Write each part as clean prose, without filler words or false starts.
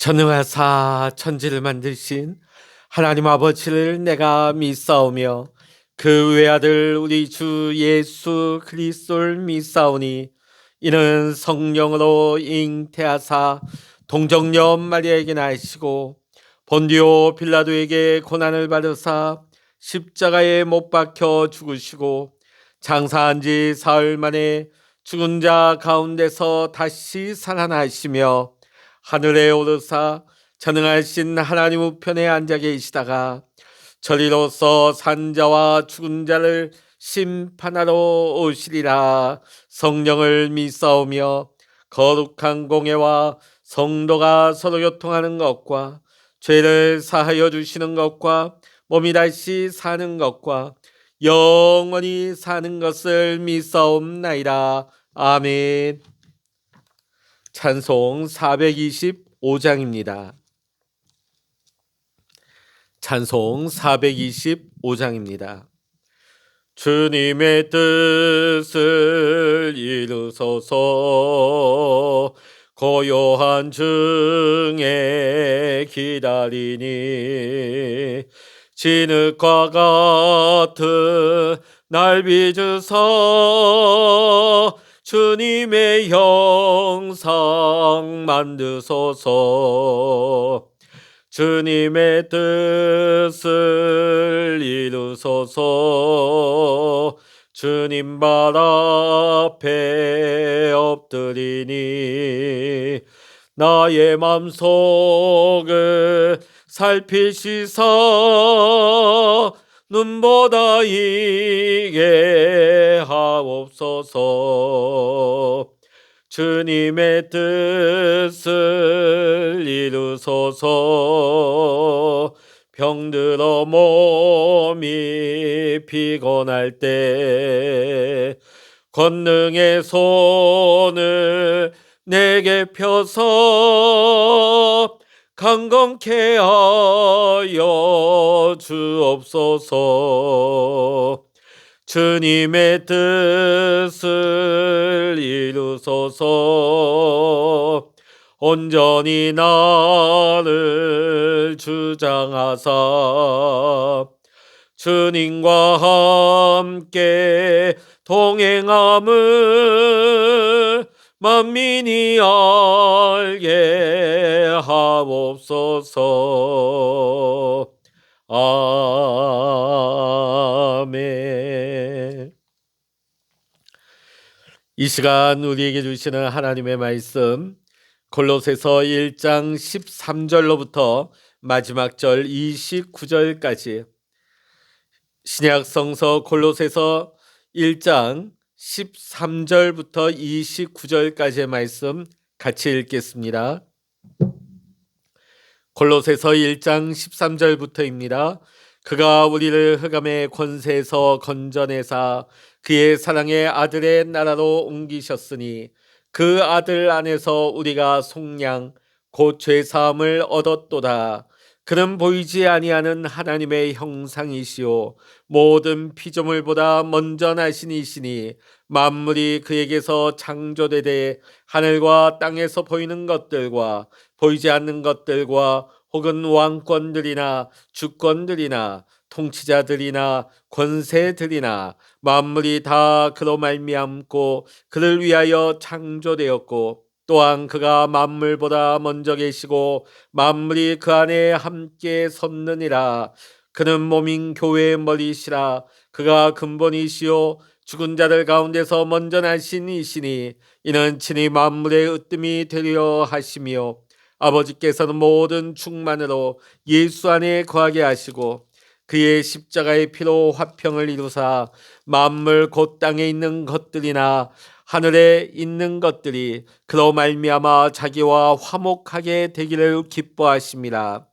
전능하사 천지를 만드신 하나님 아버지를 내가 믿사오며 그 외아들 우리 주 예수 그리스도를 믿사오니 이는 성령으로 잉태하사 동정녀 마리아에게 나시고 본디오 빌라도에게 고난을 받으사 십자가에 못 박혀 죽으시고 장사한 지 사흘 만에 죽은 자 가운데서 다시 살아나시며 하늘에 오르사 전능하신 하나님 우편에 앉아 계시다가 저리로서 산자와 죽은 자를 심판하러 오시리라. 성령을 믿사오며 거룩한 공예와 성도가 서로 교통하는 것과 죄를 사하여 주시는 것과 몸이 다시 사는 것과 영원히 사는 것을 믿사옵나이다. 아멘. 찬송 425장입니다. 찬송 425장입니다. 주님의 뜻을 이루소서 고요한 중에 기다리니 진흙과 같은 날 빚으사 주님의 형상 만드소서. 주님의 뜻을 이루소서. 주님 발 앞에 엎드리니 나의 맘속을 살피시사 눈보다 이게 하옵소서. 주님의 뜻을 이루소서. 병들어 몸이 피곤할 때 권능의 손을 내게 펴서 강건케 하여 주옵소서. 주님의 뜻을 이루소서. 온전히 나를 주장하사 주님과 함께 동행함을 만민이 알게 하옵소서. 아멘. 이 시간 우리에게 주시는 하나님의 말씀 골로새서 1장 13절로부터 마지막 절 29절까지 신약 성서 골로새서 1장 13절부터 29절까지의 말씀 같이 읽겠습니다. 골로새서 1장 13절부터입니다. 그가 우리를 흑암의 권세에서 건져내사 그의 사랑의 아들의 나라로 옮기셨으니 그 아들 안에서 우리가 속량 곧 죄사함을 얻었도다. 그는 보이지 아니하는 하나님의 형상이시오 모든 피조물보다 먼저 나신 이시니 만물이 그에게서 창조되되 하늘과 땅에서 보이는 것들과 보이지 않는 것들과 혹은 왕권들이나 주권들이나 통치자들이나 권세들이나 만물이 다 그로 말미암고 그를 위하여 창조되었고 또한 그가 만물보다 먼저 계시고 만물이 그 안에 함께 섰느니라. 그는 몸인 교회의 머리시라. 그가 근본이시요 죽은 자들 가운데서 먼저 나신 이시니 이는 친히 만물의 으뜸이 되려 하시며 아버지께서는 모든 충만으로 예수 안에 거하게 하시고 그의 십자가의 피로 화평을 이루사 만물 곧 땅에 있는 것들이나 하늘에 있는 것들이 그로 말미암아 자기와 화목하게 되기를 기뻐하심이라.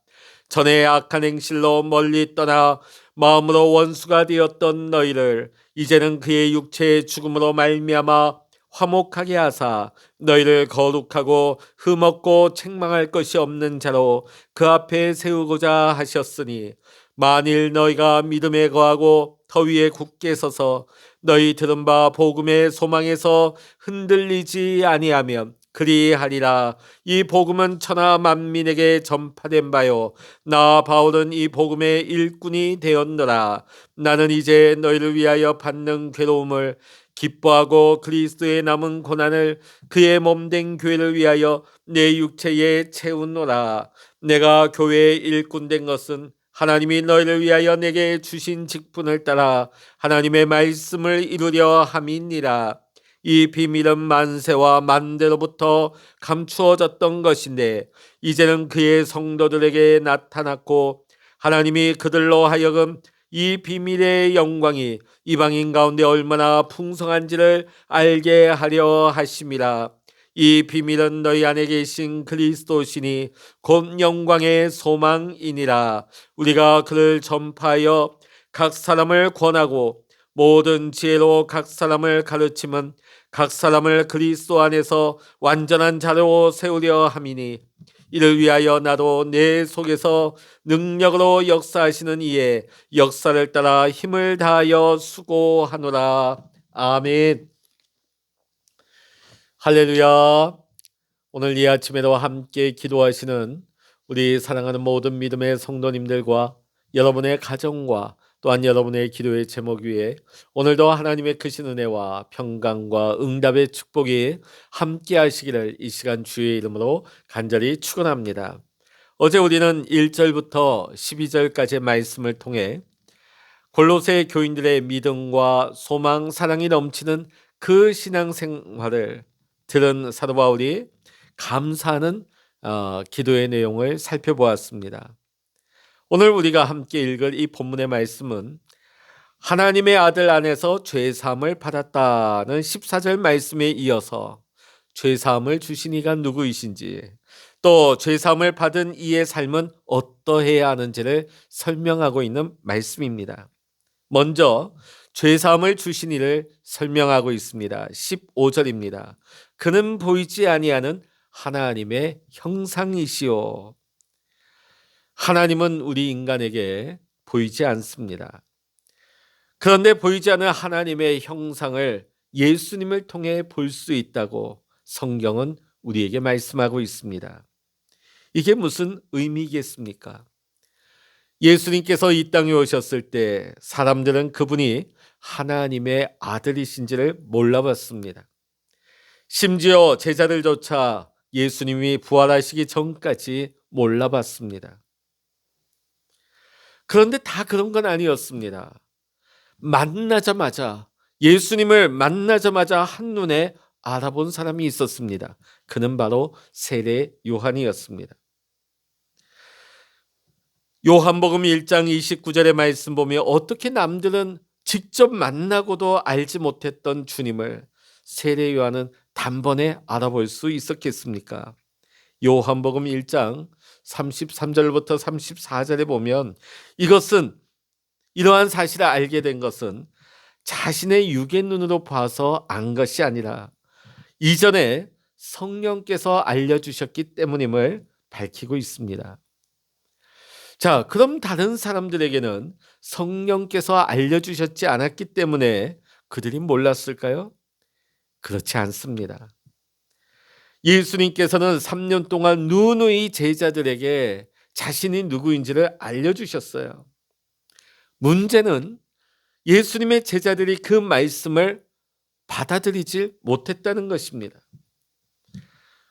전에 악한 행실로 멀리 떠나 마음으로 원수가 되었던 너희를 이제는 그의 육체의 죽음으로 말미암아 화목하게 하사 너희를 거룩하고 흠없고 책망할 것이 없는 자로 그 앞에 세우고자 하셨으니 만일 너희가 믿음에 거하고 더 위에 굳게 서서 너희 들은 바 복음의 소망에서 흔들리지 아니하면 그리하리라. 이 복음은 천하 만민에게 전파된 바요, 나 바울은 이 복음의 일꾼이 되었노라. 나는 이제 너희를 위하여 받는 괴로움을 기뻐하고 그리스도의 남은 고난을 그의 몸된 교회를 위하여 내 육체에 채우노라. 내가 교회의 일꾼 된 것은 하나님이 너희를 위하여 내게 주신 직분을 따라 하나님의 말씀을 이루려 함이니라. 이 비밀은 만세와 만대로부터 감추어졌던 것인데 이제는 그의 성도들에게 나타났고, 하나님이 그들로 하여금 이 비밀의 영광이 이방인 가운데 얼마나 풍성한지를 알게 하려 하심이라. 이 비밀은 너희 안에 계신 그리스도시니 곧 영광의 소망이니라. 우리가 그를 전파하여 각 사람을 권하고 모든 지혜로 각 사람을 가르침은 각 사람을 그리스도 안에서 완전한 자로 세우려 함이니, 이를 위하여 나도 내 속에서 능력으로 역사하시는 이의 역사를 따라 힘을 다하여 수고하노라. 아멘. 할렐루야. 오늘 이 아침에도 함께 기도하시는 우리 사랑하는 모든 믿음의 성도님들과 여러분의 가정과 또한 여러분의 기도의 제목 위에 오늘도 하나님의 크신 은혜와 평강과 응답의 축복이 함께 하시기를 이 시간 주의 이름으로 간절히 축원합니다. 어제 우리는 1절부터 12절까지의 말씀을 통해 골로새 교인들의 믿음과 소망, 사랑이 넘치는 그 신앙생활을 들은 사도 바울이 감사하는 기도의 내용을 살펴보았습니다. 오늘 우리가 함께 읽을 이 본문의 말씀은 하나님의 아들 안에서 죄사함을 받았다는 14절 말씀에 이어서 죄사함을 주신 이가 누구이신지, 또 죄사함을 받은 이의 삶은 어떠해야 하는지를 설명하고 있는 말씀입니다. 먼저 죄사함을 주신 이를 설명하고 있습니다. 15절입니다. 그는 보이지 아니하는 하나님의 형상이시오. 하나님은 우리 인간에게 보이지 않습니다. 그런데 보이지 않는 하나님의 형상을 예수님을 통해 볼 수 있다고 성경은 우리에게 말씀하고 있습니다. 이게 무슨 의미겠습니까? 예수님께서 이 땅에 오셨을 때 사람들은 그분이 하나님의 아들이신지를 몰라봤습니다. 심지어 제자들조차 예수님이 부활하시기 전까지 몰라봤습니다. 그런데 다 그런 건 아니었습니다. 예수님을 만나자마자 한눈에 알아본 사람이 있었습니다. 그는 바로 세례 요한이었습니다. 요한복음 1장 29절의 말씀 보면 어떻게 남들은 직접 만나고도 알지 못했던 주님을 세례 요한은 단번에 알아볼 수 있었겠습니까? 요한복음 1장 33절부터 34절에 보면 이러한 사실을 알게 된 것은 자신의 육의 눈으로 봐서 안 것이 아니라 이전에 성령께서 알려주셨기 때문임을 밝히고 있습니다. 자, 그럼 다른 사람들에게는 성령께서 알려주셨지 않았기 때문에 그들이 몰랐을까요? 그렇지 않습니다. 예수님께서는 3년 동안 누누이 제자들에게 자신이 누구인지를 알려주셨어요. 문제는 예수님의 제자들이 그 말씀을 받아들이지 못했다는 것입니다.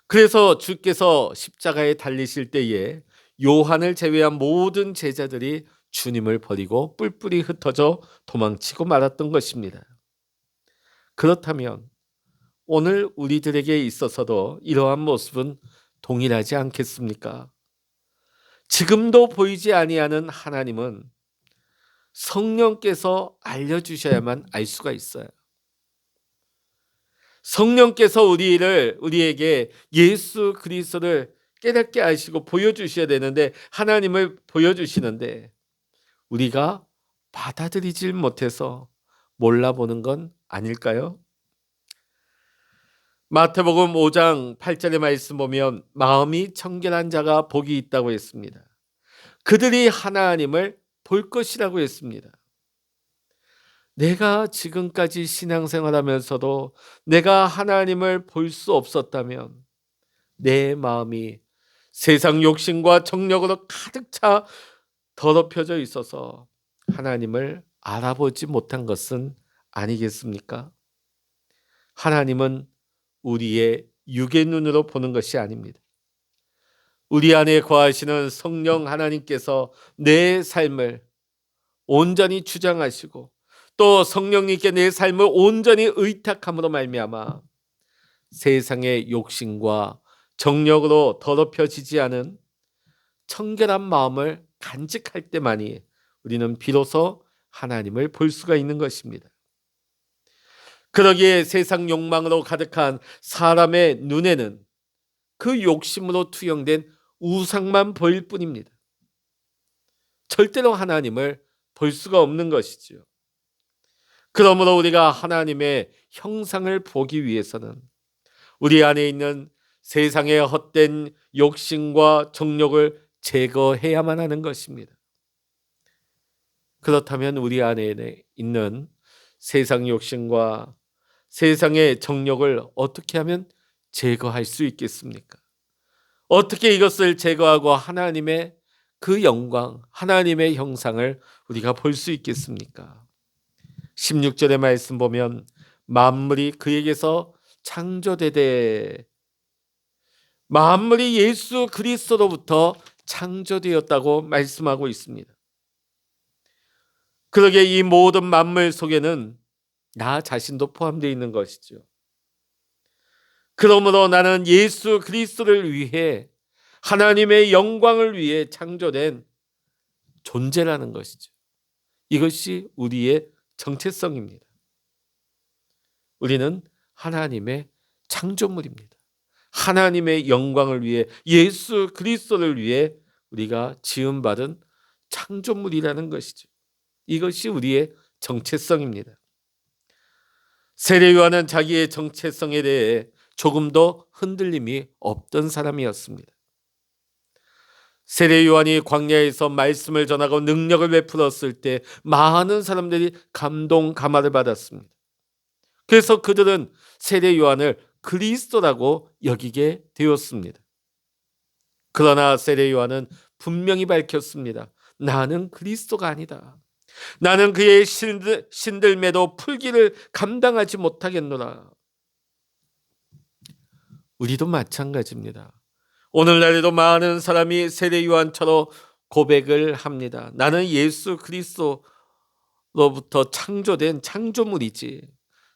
그래서 주께서 십자가에 달리실 때에 요한을 제외한 모든 제자들이 주님을 버리고 뿔뿔이 흩어져 도망치고 말았던 것입니다. 그렇다면 오늘 우리들에게 있어서도 이러한 모습은 동일하지 않겠습니까? 지금도 보이지 아니하는 하나님은 성령께서 알려주셔야만 알 수가 있어요. 성령께서 우리에게 예수 그리스도를 깨닫게 하시고 보여주셔야 되는데, 하나님을 보여주시는데 우리가 받아들이질 못해서 몰라보는 건 아닐까요? 마태복음 5장 8절의 말씀 보면 마음이 청결한 자가 복이 있다고 했습니다. 그들이 하나님을 볼 것이라고 했습니다. 내가 지금까지 신앙생활하면서도 내가 하나님을 볼 수 없었다면 내 마음이 세상 욕심과 정력으로 가득 차 더럽혀져 있어서 하나님을 알아보지 못한 것은 아니겠습니까? 하나님은 우리의 육의 눈으로 보는 것이 아닙니다. 우리 안에 거하시는 성령 하나님께서 내 삶을 온전히 주장하시고 또 성령님께 내 삶을 온전히 의탁함으로 말미암아 세상의 욕심과 정력으로 더럽혀지지 않은 청결한 마음을 간직할 때만이 우리는 비로소 하나님을 볼 수가 있는 것입니다. 그러기에 세상 욕망으로 가득한 사람의 눈에는 그 욕심으로 투영된 우상만 보일 뿐입니다. 절대로 하나님을 볼 수가 없는 것이지요. 그러므로 우리가 하나님의 형상을 보기 위해서는 우리 안에 있는 세상의 헛된 욕심과 정욕을 제거해야만 하는 것입니다. 그렇다면 우리 안에 있는 세상 욕심과 세상의 정욕을 어떻게 하면 제거할 수 있겠습니까? 어떻게 이것을 제거하고 하나님의 그 영광, 하나님의 형상을 우리가 볼 수 있겠습니까? 16절의 말씀 보면 만물이 그에게서 창조되되, 만물이 예수 그리스도로부터 창조되었다고 말씀하고 있습니다. 그러게 이 모든 만물 속에는 나 자신도 포함되어 있는 것이죠. 그러므로 나는 예수 그리스도를 위해, 하나님의 영광을 위해 창조된 존재라는 것이죠. 이것이 우리의 정체성입니다. 우리는 하나님의 창조물입니다. 하나님의 영광을 위해, 예수 그리스도를 위해 우리가 지음받은 창조물이라는 것이죠. 이것이 우리의 정체성입니다. 세례 요한은 자기의 정체성에 대해 조금도 흔들림이 없던 사람이었습니다. 세례 요한이 광야에서 말씀을 전하고 능력을 베풀었을 때 많은 사람들이 감동 감화를 받았습니다. 그래서 그들은 세례 요한을 그리스도라고 여기게 되었습니다. 그러나 세례 요한은 분명히 밝혔습니다. 나는 그리스도가 아니다. 나는 그의 신들매도 풀기를 감당하지 못하겠노라. 우리도 마찬가지입니다. 오늘날에도 많은 사람이 세례 요한처럼 고백을 합니다. 나는 예수 그리스도로부터 창조된 창조물이지,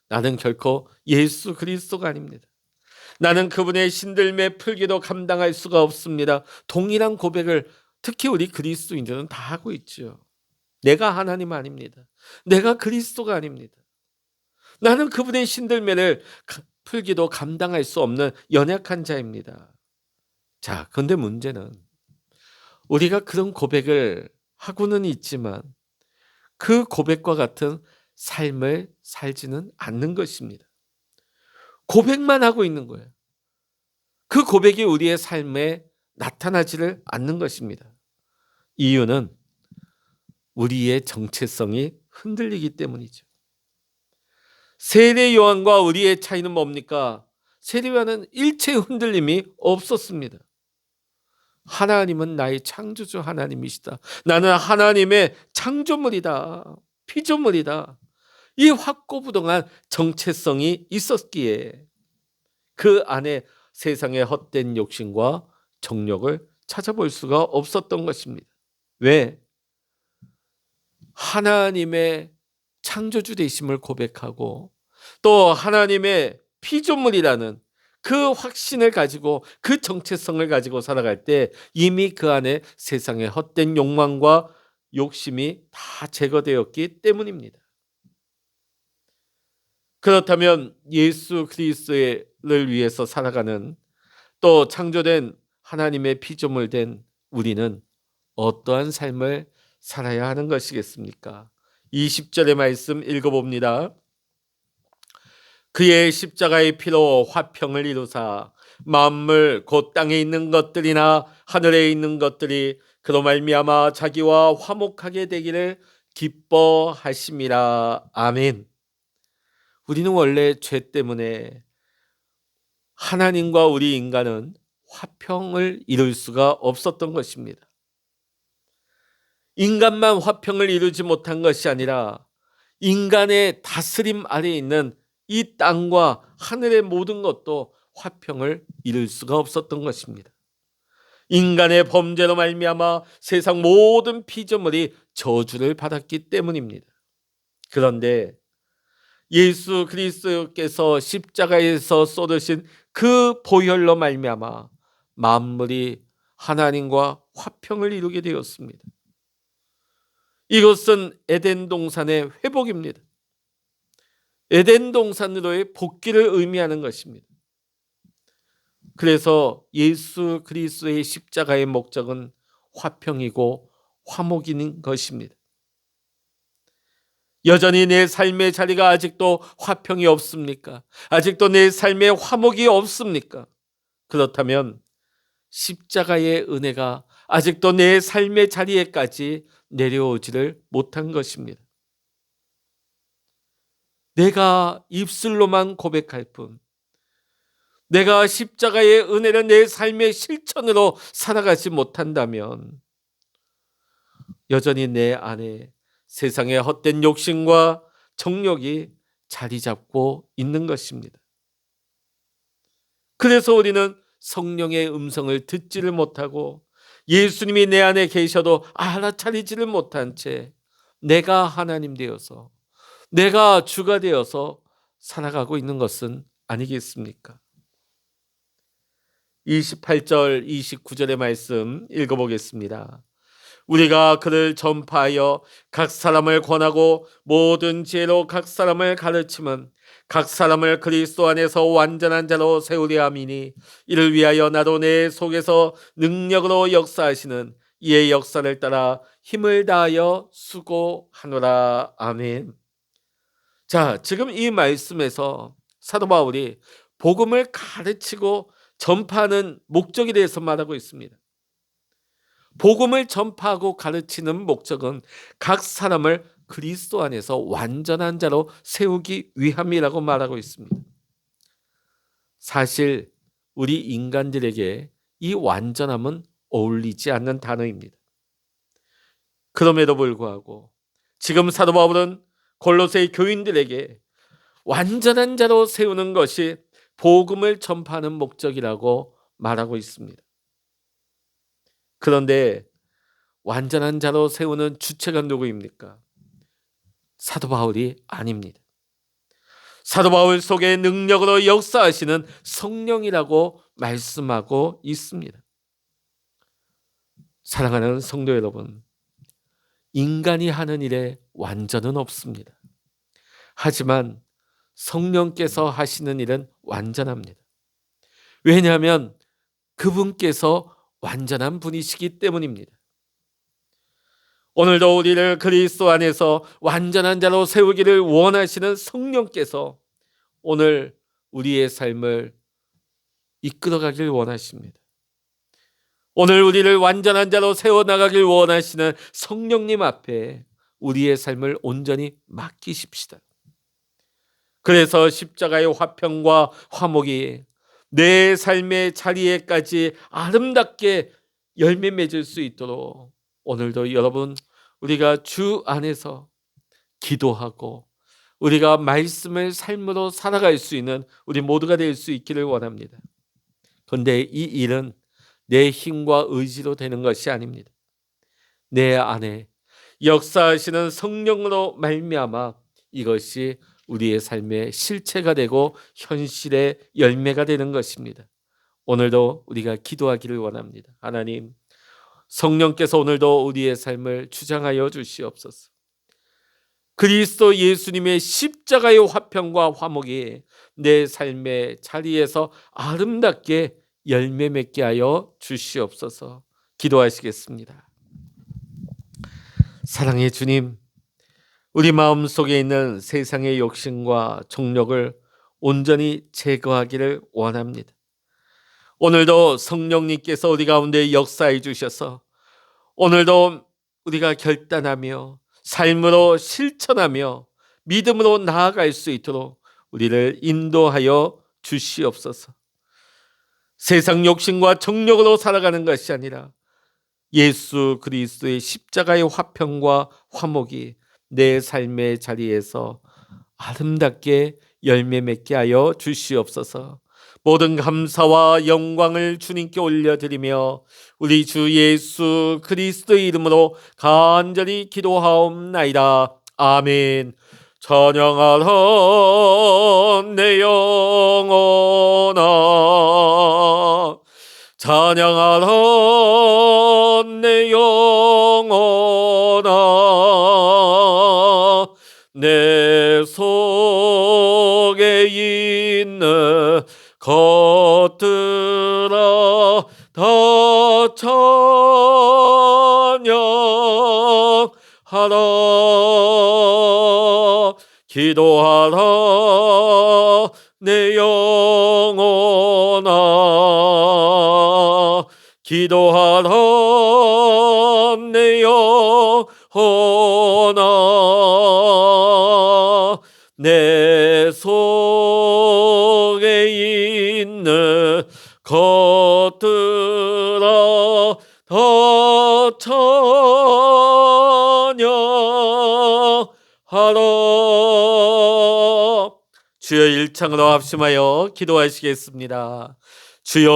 나는 결코 예수 그리스도가 아닙니다. 나는 그분의 신들매 풀기도 감당할 수가 없습니다. 동일한 고백을 특히 우리 그리스도인들은 다 하고 있죠. 내가 하나님 아닙니다. 내가 그리스도가 아닙니다. 나는 그분의 신들매를 풀기도 감당할 수 없는 연약한 자입니다. 자, 그런데 문제는 우리가 그런 고백을 하고는 있지만 그 고백과 같은 삶을 살지는 않는 것입니다. 고백만 하고 있는 거예요. 그 고백이 우리의 삶에 나타나지를 않는 것입니다. 이유는 우리의 정체성이 흔들리기 때문이죠. 세례 요한과 우리의 차이는 뭡니까? 세례 요한은 일체의 흔들림이 없었습니다. 하나님은 나의 창조주 하나님이시다. 나는 하나님의 창조물이다. 피조물이다. 이 확고부동한 정체성이 있었기에 그 안에 세상의 헛된 욕심과 정욕을 찾아볼 수가 없었던 것입니다. 왜? 하나님의 창조주 되심을 고백하고 또 하나님의 피조물이라는 그 확신을 가지고 그 정체성을 가지고 살아갈 때 이미 그 안에 세상의 헛된 욕망과 욕심이 다 제거되었기 때문입니다. 그렇다면 예수 그리스도를 위해서 살아가는 또 창조된 하나님의 피조물 된 우리는 어떠한 삶을 살아야 하는 것이겠습니까? 20절의 말씀 읽어봅니다. 그의 십자가의 피로 화평을 이루사 만물 곧 땅에 있는 것들이나 하늘에 있는 것들이 그로 말미암아 자기와 화목하게 되기를 기뻐하심이라. 아멘. 우리는 원래 죄 때문에 하나님과 우리 인간은 화평을 이룰 수가 없었던 것입니다. 인간만 화평을 이루지 못한 것이 아니라 인간의 다스림 아래에 있는 이 땅과 하늘의 모든 것도 화평을 이룰 수가 없었던 것입니다. 인간의 범죄로 말미암아 세상 모든 피조물이 저주를 받았기 때문입니다. 그런데 예수 그리스도께서 십자가에서 쏟으신 그 보혈로 말미암아 만물이 하나님과 화평을 이루게 되었습니다. 이것은 에덴 동산의 회복입니다. 에덴 동산으로의 복귀를 의미하는 것입니다. 그래서 예수 그리스도의 십자가의 목적은 화평이고 화목인 것입니다. 여전히 내 삶의 자리가 아직도 화평이 없습니까? 아직도 내 삶에 화목이 없습니까? 그렇다면 십자가의 은혜가 아직도 내 삶의 자리에까지 내려오지를 못한 것입니다. 내가 입술로만 고백할 뿐, 내가 십자가의 은혜를 내 삶의 실천으로 살아가지 못한다면 여전히 내 안에 세상의 헛된 욕심과 정욕이 자리 잡고 있는 것입니다. 그래서 우리는 성령의 음성을 듣지를 못하고 예수님이 내 안에 계셔도 알아차리지를 못한 채 내가 하나님 되어서, 내가 주가 되어서 살아가고 있는 것은 아니겠습니까? 28절 29절의 말씀 읽어보겠습니다. 우리가 그를 전파하여 각 사람을 권하고 모든 지혜로 각 사람을 가르치면 각 사람을 그리스도 안에서 완전한 자로 세우려 함이니 이를 위하여 나도 내 속에서 능력으로 역사하시는 이의 역사를 따라 힘을 다하여 수고하노라. 아멘. 자, 지금 이 말씀에서 사도 바울이 복음을 가르치고 전파하는 목적에 대해서 말하고 있습니다. 복음을 전파하고 가르치는 목적은 각 사람을 그리스도 안에서 완전한 자로 세우기 위함이라고 말하고 있습니다. 사실 우리 인간들에게 이 완전함은 어울리지 않는 단어입니다. 그럼에도 불구하고 지금 사도 바울은 골로새 교인들에게 완전한 자로 세우는 것이 복음을 전파하는 목적이라고 말하고 있습니다. 그런데 완전한 자로 세우는 주체가 누구입니까? 사도 바울이 아닙니다. 사도 바울 속에 능력으로 역사하시는 성령이라고 말씀하고 있습니다. 사랑하는 성도 여러분, 인간이 하는 일에 완전은 없습니다. 하지만 성령께서 하시는 일은 완전합니다. 왜냐하면 그분께서 완전한 분이시기 때문입니다. 오늘도 우리를 그리스도 안에서 완전한 자로 세우기를 원하시는 성령께서 오늘 우리의 삶을 이끌어가길 원하십니다. 오늘 우리를 완전한 자로 세워나가길 원하시는 성령님 앞에 우리의 삶을 온전히 맡기십시다. 그래서 십자가의 화평과 화목이 내 삶의 자리에까지 아름답게 열매 맺을 수 있도록 오늘도 여러분, 우리가 주 안에서 기도하고 우리가 말씀을 삶으로 살아갈 수 있는 우리 모두가 될 수 있기를 원합니다. 그런데 이 일은 내 힘과 의지로 되는 것이 아닙니다. 내 안에 역사하시는 성령으로 말미암아 이것이 우리의 삶의 실체가 되고 현실의 열매가 되는 것입니다. 오늘도 우리가 기도하기를 원합니다. 하나님, 성령께서 오늘도 우리의 삶을 주장하여 주시옵소서. 그리스도 예수님의 십자가의 화평과 화목이 내 삶의 자리에서 아름답게 열매 맺게 하여 주시옵소서. 기도하시겠습니다. 사랑의 주님, 우리 마음속에 있는 세상의 욕심과 정욕을 온전히 제거하기를 원합니다. 오늘도 성령님께서 우리 가운데 역사해 주셔서 오늘도 우리가 결단하며 삶으로 실천하며 믿음으로 나아갈 수 있도록 우리를 인도하여 주시옵소서. 세상 욕심과 정욕으로 살아가는 것이 아니라 예수 그리스도의 십자가의 화평과 화목이 내 삶의 자리에서 아름답게 열매 맺게 하여 주시옵소서. 모든 감사와 영광을 주님께 올려드리며 우리 주 예수 그리스도의 이름으로 간절히 기도하옵나이다. 아멘. 찬양하라 내 영혼아, 찬양하라 내 영혼아, 내 속에 있는 것들아 다 찬양하라. 기도하라 내 영혼아, 기도하라 내 영혼아, 내 속에 있는 것들아 다 찬양하라. 주여 일창으로 합심하여 기도하시겠습니다. 주여